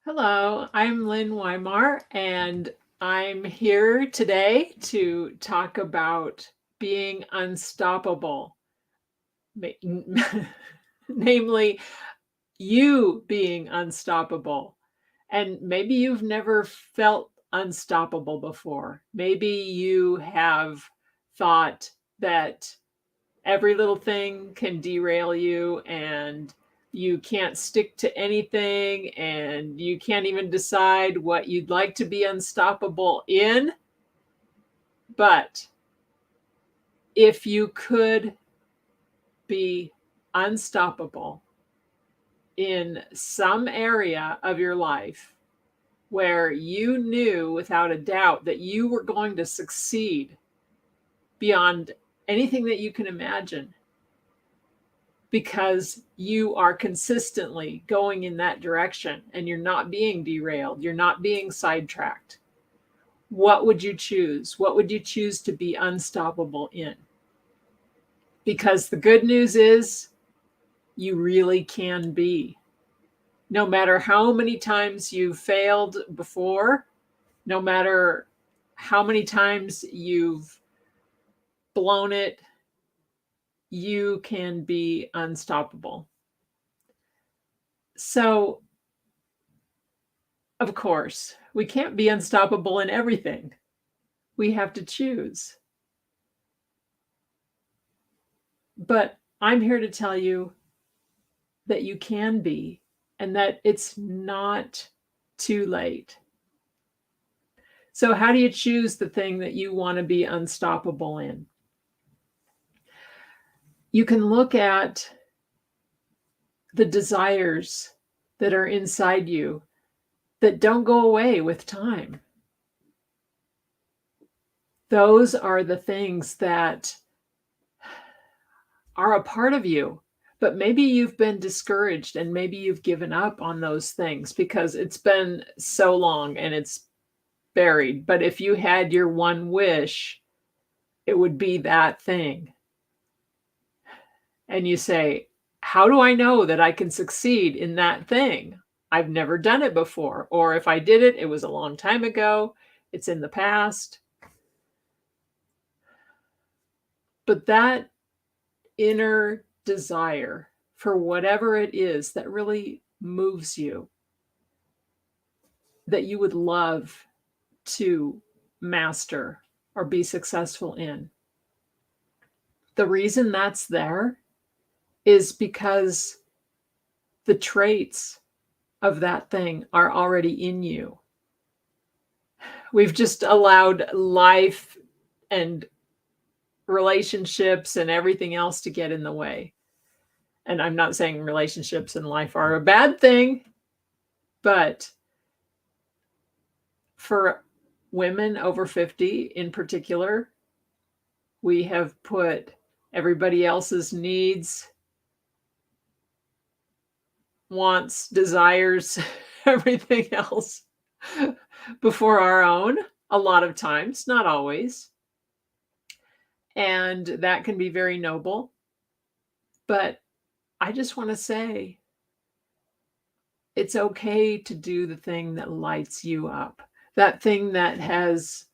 Hello, I'm Lynn Weimar, and I'm here today to talk about being unstoppable, ma- namely, you being unstoppable. And maybe you've never felt unstoppable before. Maybe you have thought that every little thing can derail you and you can't stick to anything and you can't even decide what you'd like to be unstoppable in. But if you could be unstoppable in some area of your life where you knew without a doubt that you were going to succeed beyond anything that you can imagine, because you are consistently going in that direction and you're not being derailed, you're not being sidetracked. What would you choose? What would you choose to be unstoppable in? Because the good news is you really can be. No matter how many times you failed before, no matter how many times you've blown it, you can be unstoppable. So, of course, we can't be unstoppable in everything. We have to choose. But I'm here to tell you that you can be and that it's not too late. So, how do you choose the thing that you want to be unstoppable in? You can look at the desires that are inside you that don't go away with time. Those are the things that are a part of you. But maybe you've been discouraged and maybe you've given up on those things because it's been so long and it's buried. But if you had your one wish, it would be that thing. And you say, how do I know that I can succeed in that thing? I've never done it before. Or if I did it, it was a long time ago. It's in the past. But that inner desire for whatever it is that really moves you, that you would love to master or be successful in. The reason that's there is because the traits of that thing are already in you. We've just allowed life and relationships and everything else to get in the way. And I'm not saying relationships and life are a bad thing, but for women over 50 in particular, we have put everybody else's needs, wants, desires, everything else before our own, a lot of times, not always. And that can be very noble. But I just want to say it's okay to do the thing that lights you up, that thing that has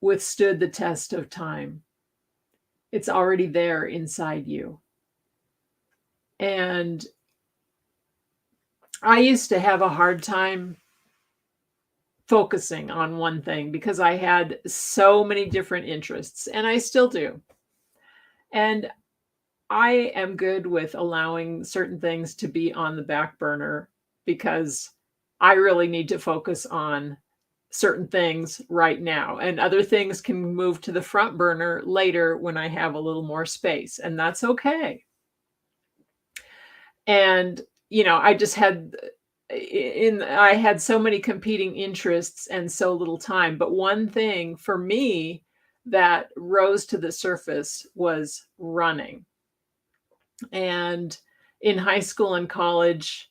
withstood the test of time. It's already there inside you. And I used to have a hard time focusing on one thing because I had so many different interests, and I still do. And I am good with allowing certain things to be on the back burner because I really need to focus on certain things right now. And other things can move to the front burner later when I have a little more space, and that's okay. And, I just I had so many competing interests and so little time. But one thing for me that rose to the surface was running. And in high school and college,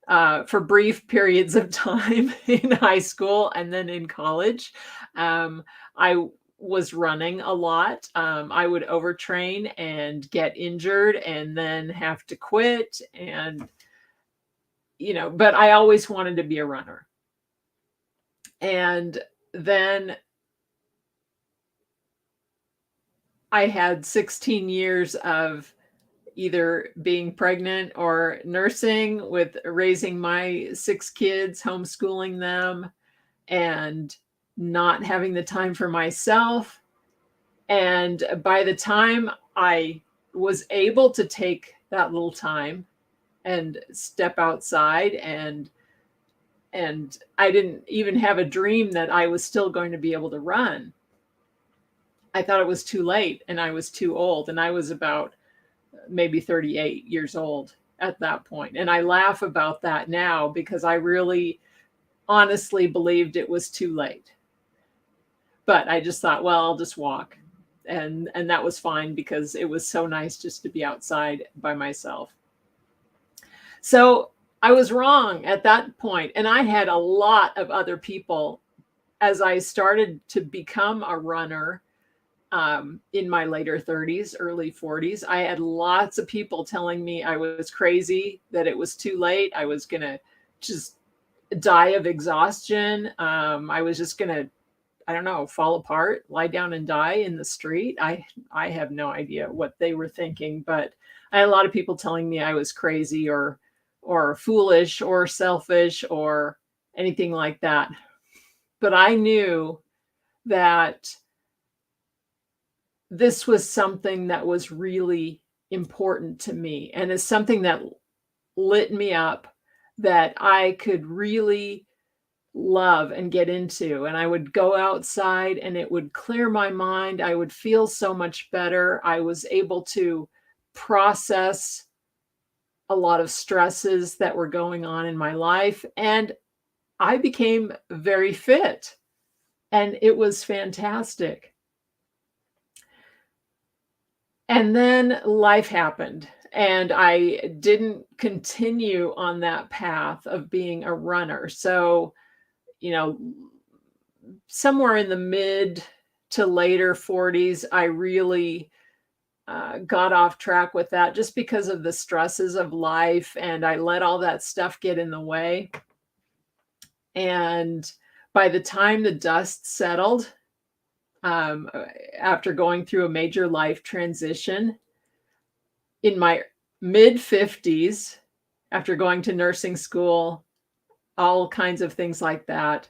for brief periods of time in high school and then in college, I was running a lot. I would overtrain and get injured and then have to quit. And but I always wanted to be a runner. And then I had 16 years of either being pregnant or nursing with raising my 6 kids, homeschooling them, and not having the time for myself. And by the time I was able to take that little time and step outside, and I didn't even have a dream that I was still going to be able to run. I thought it was too late and I was too old, and I was about maybe 38 years old at that point. And I laugh about that now because I really honestly believed it was too late. But I just thought, well, I'll just walk. And that was fine because it was so nice just to be outside by myself. So I was wrong at that point, and I had a lot of other people as I started to become a runner in my later 30s, early 40s. I had lots of people telling me I was crazy, that it was too late. I was going to just die of exhaustion. I was just going to, I don't know, fall apart, lie down and die in the street. I have no idea what they were thinking, but I had a lot of people telling me I was crazy or foolish or selfish or anything like that. But I knew that this was something that was really important to me, and it's something that lit me up, that I could really love and get into. And I would go outside and it would clear my mind. I would feel so much better. I was able to process a lot of stresses that were going on in my life, and I became very fit, and it was fantastic. And then life happened, and I didn't continue on that path of being a runner. So, you know, somewhere in the mid to later 40s, I really got off track with that just because of the stresses of life, and I let all that stuff get in the way. And by the time the dust settled, um, uh, after going through a major life transition in my mid 50s, after going to nursing school, all kinds of things like that,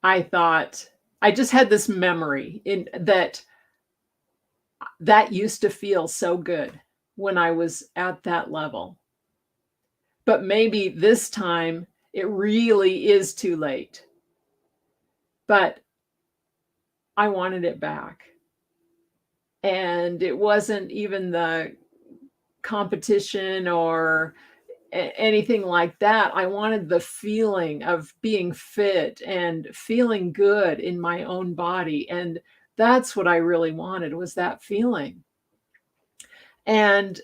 I thought I just had this memory in that used to feel so good when I was at that level. But maybe this time it really is too late. But I wanted it back. And it wasn't even the competition or anything like that. I wanted the feeling of being fit and feeling good in my own body. And that's what I really wanted, was that feeling. And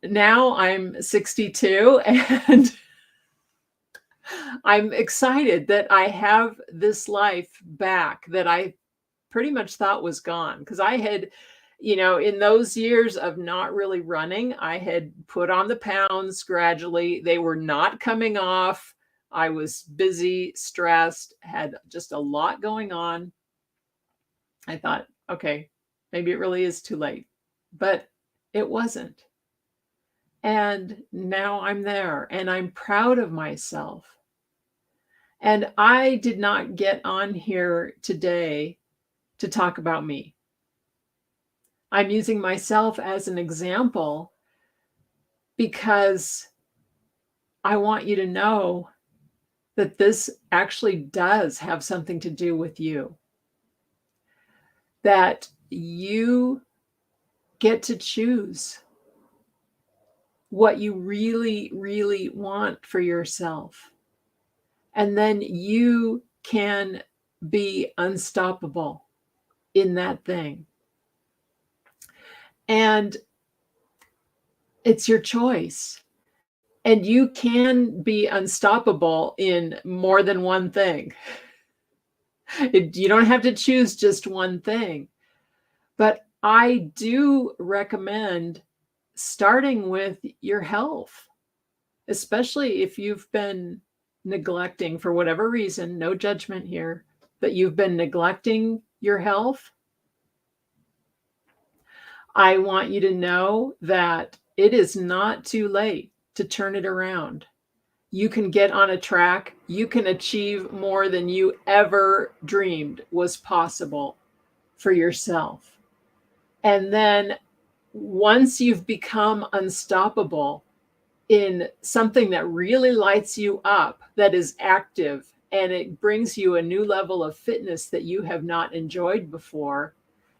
now I'm 62 and I'm excited that I have this life back that I pretty much thought was gone, because I had, in those years of not really running, I had put on the pounds gradually. They were not coming off. I was busy, stressed, had just a lot going on. I thought, okay, maybe it really is too late, but it wasn't. And now I'm there and I'm proud of myself. And I did not get on here today to talk about me. I'm using myself as an example because I want you to know that this actually does have something to do with you, that you get to choose what you really, really want for yourself. And then you can be unstoppable in that thing. And it's your choice. And you can be unstoppable in more than one thing. You don't have to choose just one thing. But I do recommend starting with your health. especially if you've been neglecting for whatever reason, no judgment here, but you've been neglecting your health. I want you to know that it is not too late to turn it around. You can get on a track. You can achieve more than you ever dreamed was possible for yourself. And then once you've become unstoppable in something that really lights you up, that is active, and it brings you a new level of fitness that you have not enjoyed before,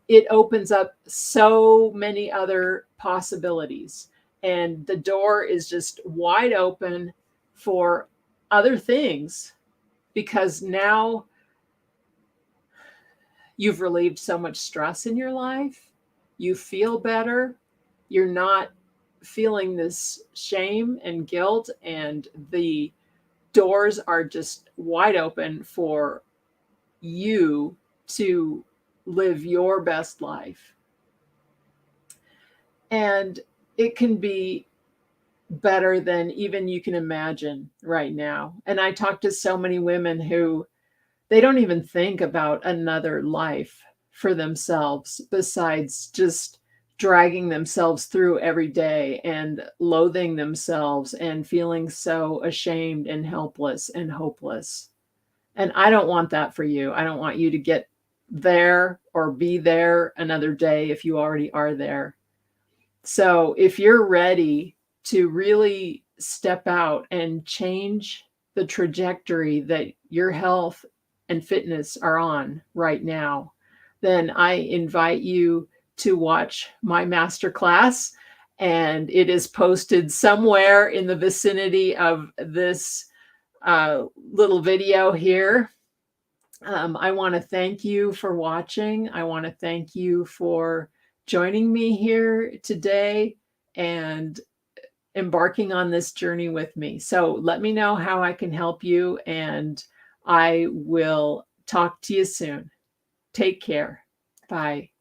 it opens up so many other possibilities. And the door is just wide open for other things because now you've relieved so much stress in your life. You feel better. You're not feeling this shame and guilt, and the doors are just wide open for you to live your best life. And it can be better than even you can imagine right now. And I talk to so many women who they don't even think about another life for themselves besides just dragging themselves through every day and loathing themselves and feeling so ashamed and helpless and hopeless. And I don't want that for you. I don't want you to get there or be there another day if you already are there. So if you're ready to really step out and change the trajectory that your health and fitness are on right now, then I invite you to watch my masterclass. And it is posted somewhere in the vicinity of this little video here. I want to thank you for watching. I want to thank you for joining me here today and embarking on this journey with me. So let me know how I can help you, and I will talk to you soon. Take care. Bye.